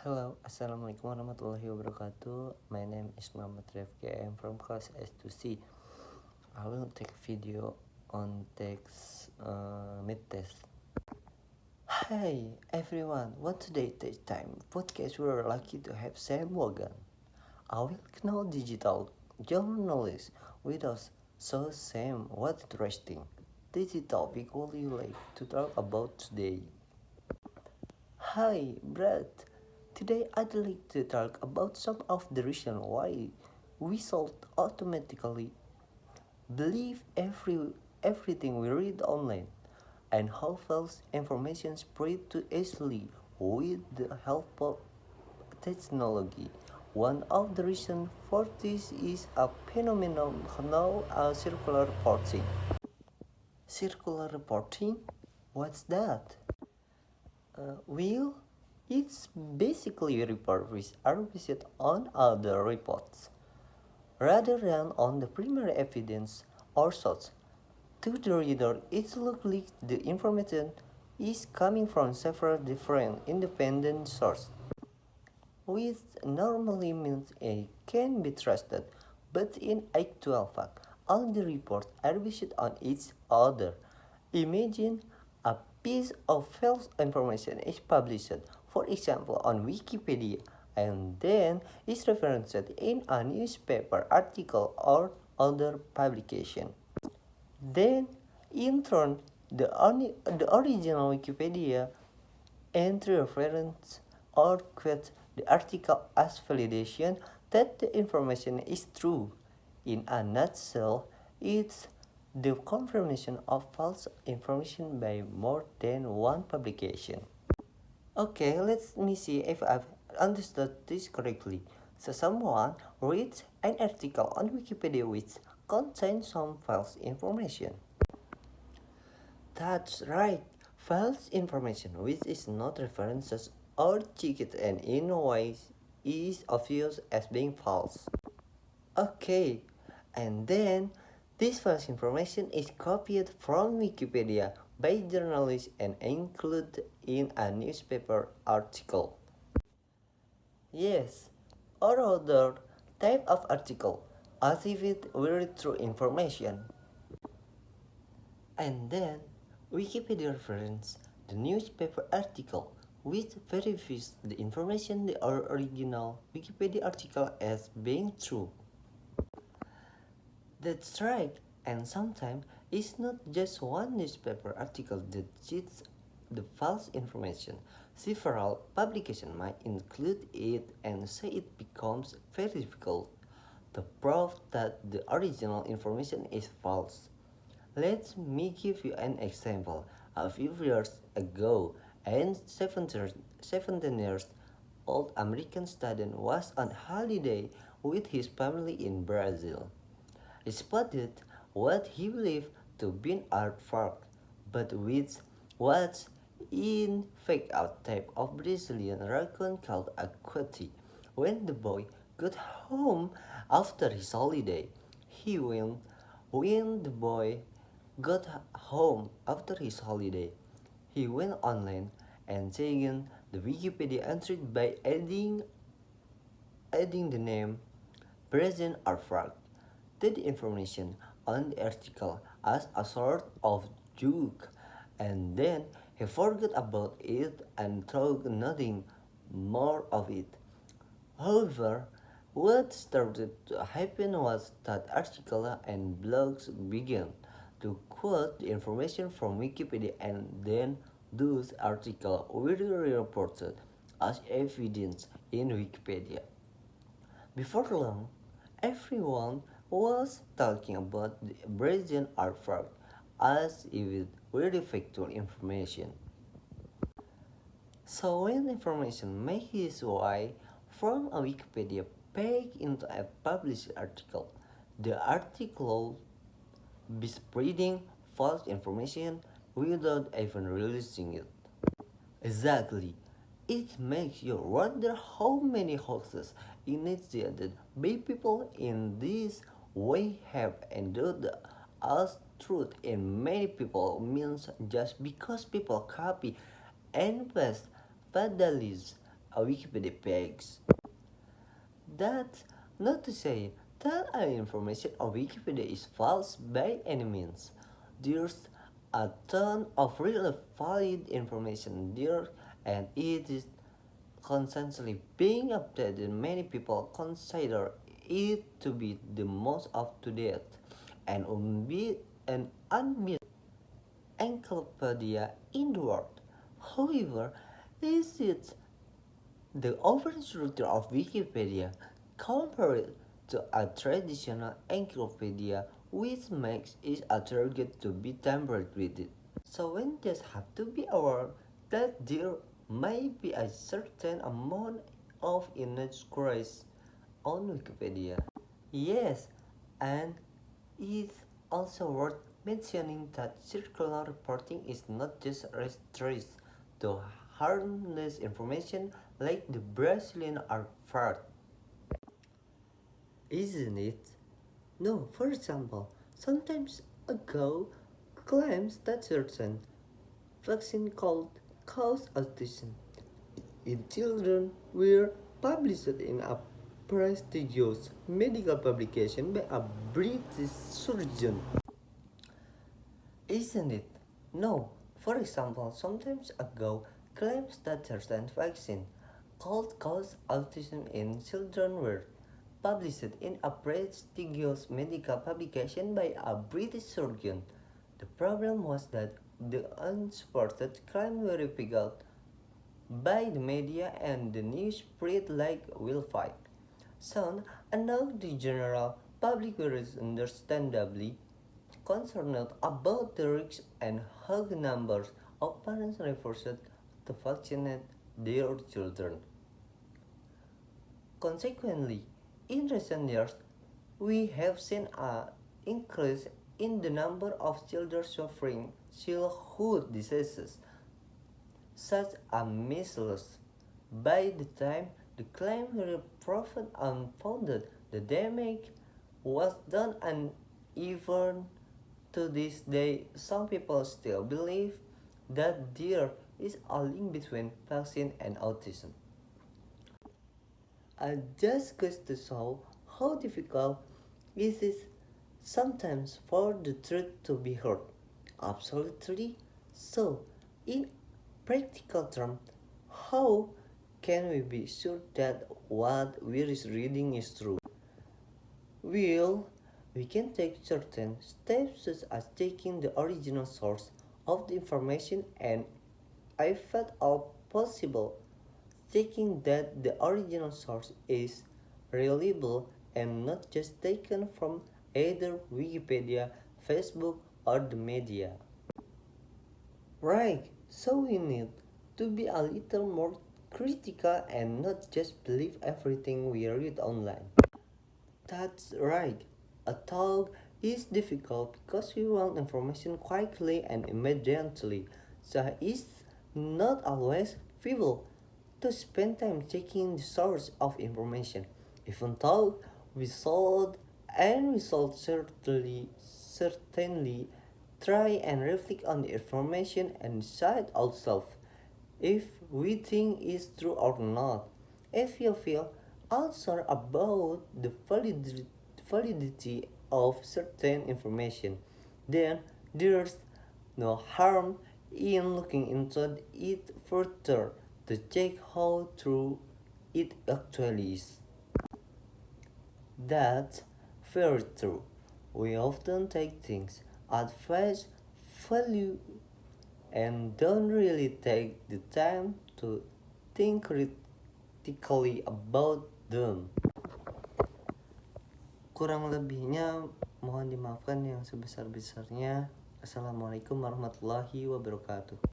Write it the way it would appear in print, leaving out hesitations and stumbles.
Hello, Assalamualaikum warahmatullahi wabarakatuh. My name is Muhammad Rifki. I am from class S2C. I will take a video on text mid-test. Hi everyone, what today time podcast we're lucky to have Sam Morgan. I will know digital journalist with us. So Sam, what interesting digital topic would you like to talk about today? Hi, Brad. Today I'd like to talk about some of the reasons why we should automatically believe everything we read online and how false information spread too easily with the help of technology. One of the reasons for this is a phenomenon known as circular reporting. Circular reporting? What's that? Well, it's basically a report which are based on other reports, rather than on the primary evidence or source. To the reader, it looks like the information is coming from several different independent sources, which normally means it can be trusted, but in actual fact, all the reports are based on each other. Imagine a piece of false information is published, for example, on Wikipedia, and then is referenced in a newspaper article or other publication. Then, in turn, the original Wikipedia entry reference or quote the article as validation that the information is true. In a nutshell, it's the confirmation of false information by more than one publication. Okay, let me see if I've understood this correctly. So someone reads an article on Wikipedia which contains some false information. That's right. False information which is not references or checked and in a way is obvious as being false. Okay, and then this false information is copied from Wikipedia by journalists and included in a newspaper article. Yes, or other type of article, as if it were true information. And then Wikipedia reference the newspaper article which verifies the information the original Wikipedia article as being true. That's right, and sometimes it's not just one newspaper article that cheats the false information. Several publications might include it and say it becomes very difficult to prove that the original information is false. Let me give you an example. A few years ago, a 17 years old American student was on holiday with his family in Brazil. He spotted what he believed to be an artwork, but which was in fact a type of Brazilian raccoon called a coati. When the boy got home after his holiday, he went when the boy got home after his holiday, he went online and changed the Wikipedia entry by adding the name present artwork to the information on the article as a sort of joke, and then he forgot about it and thought nothing more of it. However, what started to happen was that articles and blogs began to quote the information from Wikipedia, and then those articles were reported as evidence in Wikipedia. Before long, everyone was talking about the Brazilian artwork as if it were factual information. So when information makes its way from a Wikipedia page into a published article, the article be spreading false information without even releasing it. Exactly. It makes you wonder how many hoaxes initiated by people in this way have endured as truth in many people means just because people copy and paste fatalities a Wikipedia page. That's not to say that all information on Wikipedia is false by any means. There's a ton of really valid information there, and it is constantly being updated. Many people consider it to be the most up to date and unbeaten encyclopedia in the world. However, is it the overall structure of Wikipedia compared to a traditional encyclopedia, which makes it a target to be tampered with it. So one just have to be aware that there may be a certain amount of inaccuracies on Wikipedia. Yes, and it's also worth mentioning that circular reporting is not just restricted to harmless information like the Brazilian art fraud, isn't it? No, for example, sometimes ago claims that certain vaccine called cause autism in children were published in a prestigious medical publication by a British surgeon. Isn't it? No. For example, sometimes ago claims that certain vaccine called cause autism in children were published in a prestigious medical publication by a British surgeon. The problem was that the unsupported claim were picked up by the media and the news spread like wildfire. Soon, and now the general public was understandably concerned about the risks and high numbers of parents refused to vaccinate their children. Consequently, in recent years, we have seen an increase in the number of children suffering childhood diseases, such as measles. By the time the claim were proven unfounded, the damage was done, and even to this day, some people still believe that there is a link between vaccine and autism. And just goes to show how difficult it is sometimes for the truth to be heard. Absolutely. So, in practical terms, how can we be sure that what we're reading is true? Well, we can take certain steps such as taking the original source of the information and, if at all possible, checking that the original source is reliable and not just taken from either Wikipedia, Facebook, or the media. Right, so we need to be a little more critical and not just believe everything we read online. That's right. A talk is difficult because we want information quickly and immediately, so it's not always feasible to spend time checking the source of information. Even though we should certainly try and reflect on the information and decide ourselves if we think it's true or not. If you feel unsure about the validity of certain information, then there's no harm in looking into it further to check how true it actually is. That's very true. We often take things at face value and don't really take the time to think critically about them. Kurang lebihnya mohon dimaafkan yang sebesar-besarnya. Assalamualaikum warahmatullahi wabarakatuh.